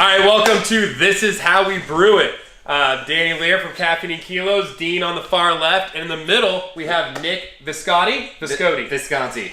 All right, welcome to This Is How We Brew It. Danny Lehr from Caffeine and Kilos, Dean on the far left, and in the middle we have Nick Visconti. Visconti.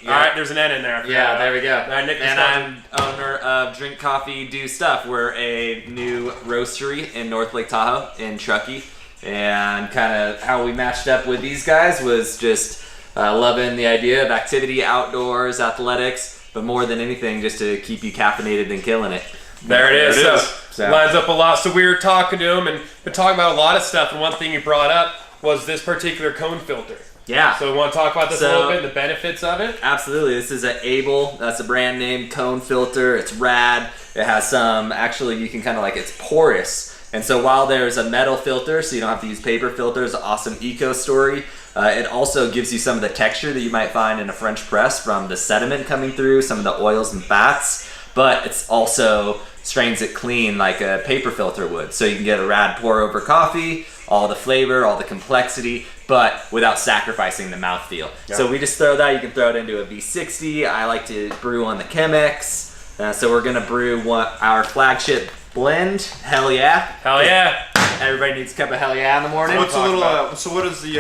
Yeah. All right, there's an N in there. Yeah, there we go. All right, Nick and Visconti. I'm owner of Drink Coffee, Do Stuff. We're a new roastery in North Lake Tahoe in Truckee. And kind of how we matched up with these guys was just loving the idea of activity, outdoors, athletics, but more than anything, just to keep you caffeinated and killing it. There it is. So lines up a lot. So we were talking to him and been talking about a lot of stuff. And one thing he brought up was this particular cone filter. Yeah. So we want to talk about this a little bit, the benefits of it. Absolutely. This is an Able. That's a brand name cone filter. It's rad. It has some, actually you can kind of like, it's porous. And so while there's a metal filter, so you don't have to use paper filters, awesome eco story. It also gives you some of the texture that you might find in a French press from the sediment coming through, some of the oils and fats, but it's also strains it clean like a paper filter would. So you can get a rad pour over coffee, all the flavor, all the complexity, but without sacrificing the mouthfeel. Yep. So we just throw that, you can throw it into a V60. I like to brew on the Chemex. So we're gonna brew our flagship blend, Hell Yeah. Hell yeah. Everybody needs a cup of Hell Yeah in the morning. So what's a little, so what is the,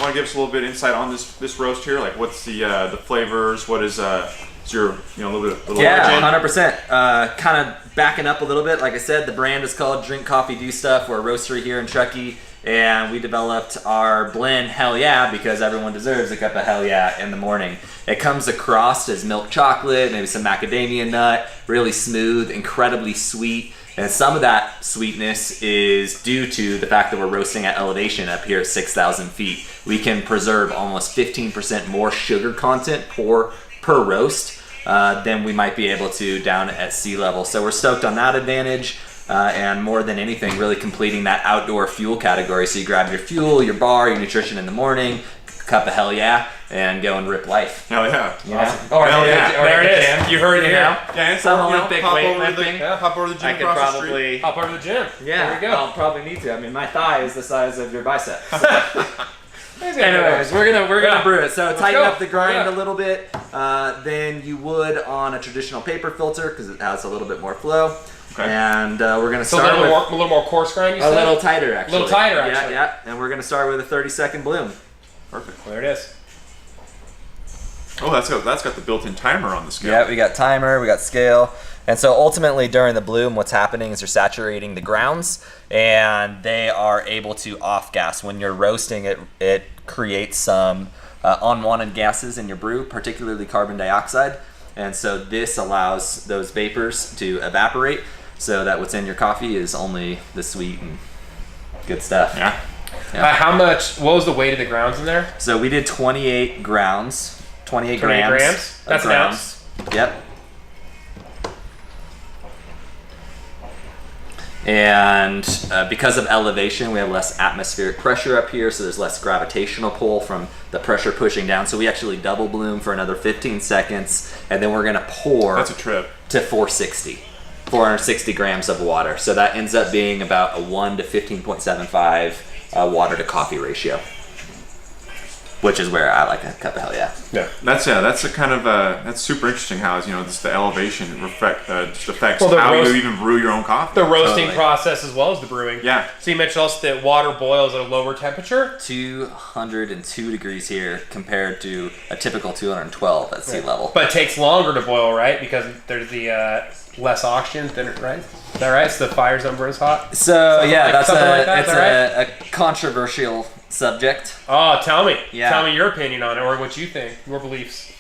want to give us a little bit of insight on this roast here? Like what's the flavors, what is your, a little bit of yeah, 100%. Kind of backing up a little bit. Like I said, the brand is called Drink Coffee, Do Stuff. We're a roastery here in Truckee, and we developed our blend Hell Yeah because everyone deserves a cup of Hell Yeah in the morning. It comes across as milk chocolate, maybe some macadamia nut, really smooth, incredibly sweet. And some of that sweetness is due to the fact that we're roasting at elevation up here at 6,000 feet. We can preserve almost 15% more sugar content per roast than we might be able to down at sea level. So we're stoked on that advantage, and more than anything, really completing that outdoor fuel category. So you grab your fuel, your bar, your nutrition in the morning, cup of Hell Yeah, and go and rip life. Hell yeah. Yeah. Awesome. Oh, Hell yeah. There it is. You heard it here. Yeah, Some Olympic weightlifting. Hop over to the gym. I could probably hop over to the gym. Yeah, there we go. I'll probably need to. I mean, my thigh is the size of your bicep. Anyways, we're gonna brew it. So tighten up the grind a little bit than you would on a traditional paper filter because it has a little bit more flow. Okay. And we're gonna start a little more coarse grind. You said? A little tighter, actually. A little tighter, actually. Yeah. And we're gonna start with a 30-second bloom. Perfect. There it is. Oh, that's got the built-in timer on the scale. Yeah, we got timer, we got scale. And so ultimately during the bloom, what's happening is you're saturating the grounds and they are able to off-gas. When you're roasting it, it creates some unwanted gases in your brew, particularly carbon dioxide. And so this allows those vapors to evaporate so that what's in your coffee is only the sweet and good stuff. Yeah. What was the weight of the grounds in there? So we did 28 grounds, 28 grams. That's an ounce. Yep. And because of elevation, we have less atmospheric pressure up here, so there's less gravitational pull from the pressure pushing down. So we actually double bloom for another 15 seconds, and then we're gonna pour That's a trip. to 460 grams of water. So that ends up being about a 1 to 15.75 water to coffee ratio, which is where I like a cup of Hell Yeah. Yeah, that's a kind of that's super interesting how just the elevation just affects you even brew your own coffee. The roasting process as well as the brewing. Yeah. So you mentioned also that water boils at a lower temperature. 202 degrees here compared to a typical 212 at sea level. But it takes longer to boil, right? Because there's the less oxygen, right? Is that right? So the fire's don't burn as hot. So yeah, that's a controversial subject. Oh, tell me. Yeah. Tell me your opinion on it, or what you think, your beliefs.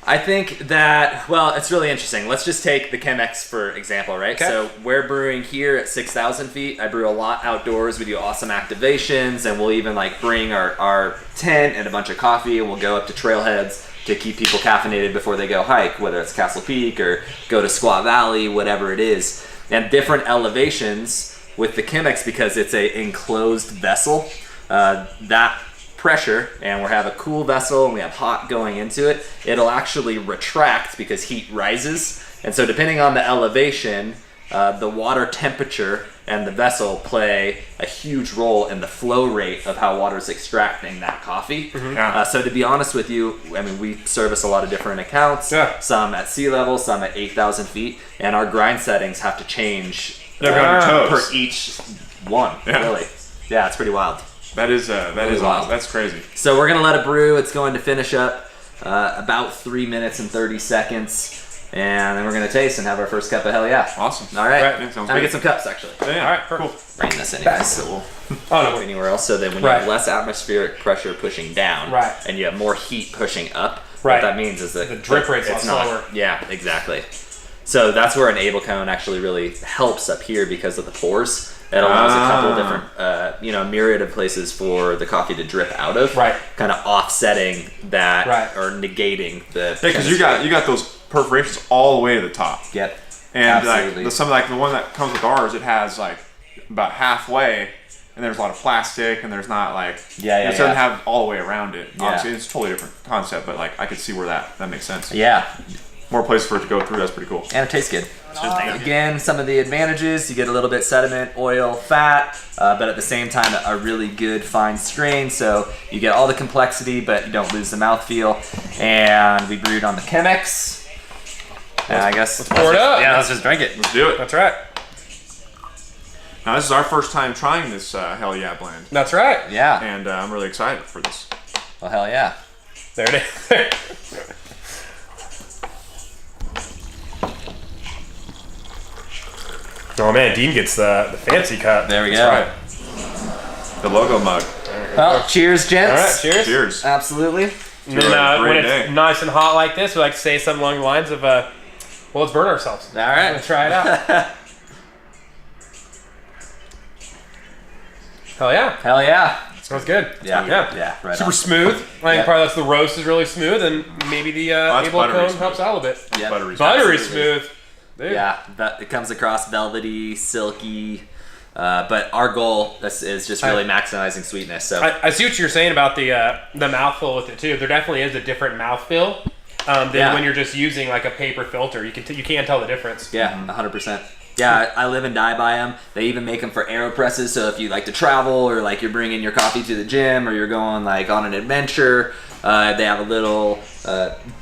I think that, well, it's really interesting. Let's just take the Chemex for example, right? Okay. So we're brewing here at 6,000 feet. I brew a lot outdoors. We do awesome activations, and we'll even like bring our tent and a bunch of coffee, and we'll go up to trailheads to keep people caffeinated before they go hike, whether it's Castle Peak or go to Squaw Valley, whatever it is. And different elevations with the Chemex, because it's a enclosed vessel, that pressure, and we have a cool vessel and we have hot going into it, it'll actually retract because heat rises. And so depending on the elevation, the water temperature and the vessel play a huge role in the flow rate of how water is extracting that coffee. So to be honest with you, I mean, we service a lot of different accounts, some at sea level, some at 8,000 feet, and our grind settings have to change per each one, really. Yeah, it's pretty wild. That is wild. That's crazy. So we're going to let it brew. It's going to finish up about 3 minutes and 30 seconds. And then we're going to taste and have our first cup of hell yeah. Awesome. All right. Yeah, I'm going to get some cups, actually. Yeah. All right, Cool. Bring this anyways, so we'll put it anywhere else. So that when you have less atmospheric pressure pushing down and you have more heat pushing up, what that means is that the drip rate's a lot slower. Yeah, exactly. So that's where an Able Kone actually really helps up here because of the pores. It allows a couple of different, myriad of places for the coffee to drip out of, kind of offsetting that or negating the. Yeah, because you got those perforations all the way to the top. Yep. And like the one that comes with ours, it has like about halfway, and there's a lot of plastic, and there's not like it doesn't have all the way around it. Obviously, it's a totally different concept, but like I could see where that makes sense. Yeah. More places for it to go through. That's pretty cool. And it tastes good. Again, some of the advantages, you get a little bit sediment, oil, fat, but at the same time a really good fine strain, so you get all the complexity but you don't lose the mouthfeel. And we brewed on the Chemex. And I guess let's pour it up. Yeah, let's just drink it. Let's do it. That's right. Now this is our first time trying this Hell Yeah blend. That's right. Yeah. And I'm really excited for this. Well, hell yeah. There it is. Oh man, Dean gets the fancy cup. There we go. That's right. The logo mug. Well, cheers, gents. All right, cheers. Cheers. Absolutely. And then when it's nice and hot like this, we like to say something along the lines of, well, let's burn ourselves. All right. Let's try it out. Hell yeah. Hell yeah. Smells good. Yeah. Right. Super smooth. I think probably that's the roast is really smooth, and maybe the Able Kone helps out a little bit. Yeah. Buttery smooth. Dude. Yeah, it comes across velvety, silky, but our goal is just really maximizing sweetness. So I see what you're saying about the mouthfeel with it too. There definitely is a different mouthfeel than when you're just using like a paper filter. You can tell the difference. Yeah, 100%. Yeah, I live and die by them. They even make them for AeroPresses, so if you like to travel or like you're bringing your coffee to the gym or you're going like on an adventure, they have a little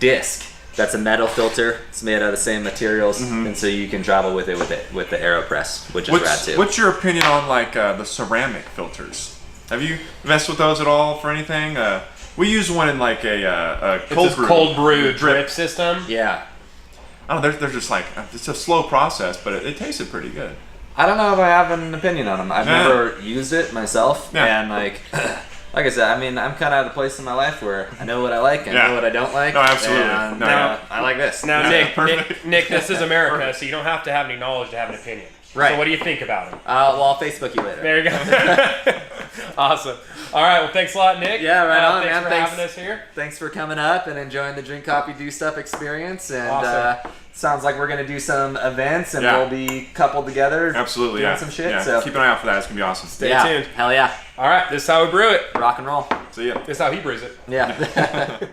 disc. That's a metal filter. It's made out of the same materials, and so you can travel with the AeroPress, which is rad too. What's your opinion on like the ceramic filters? Have you messed with those at all for anything? We use one in like a cold brew drip system. Yeah. I don't know. They're just like it's a slow process, but it tasted pretty good. I don't know if I have an opinion on them. I've never used it myself, and like I said, I mean, I'm kind of at a place in my life where I know what I like and know what I don't like. No, absolutely. And, I like this. Now, Nick, this is America, so you don't have to have any knowledge to have an opinion. Right. So what do you think about them? Well, I'll Facebook you later. There you go. Awesome. All right. Well, thanks a lot, Nick. Yeah, right on, thanks man. for having us here. Thanks for coming up and enjoying the Drink Coffee Do Stuff experience. And sounds like we're going to do some events and we'll be coupled together. Absolutely, doing some shit. Yeah. So keep an eye out for that. It's going to be awesome. Stay tuned. Hell yeah. All right. This is how we brew it. Rock and roll. See ya. This is how he brews it. Yeah.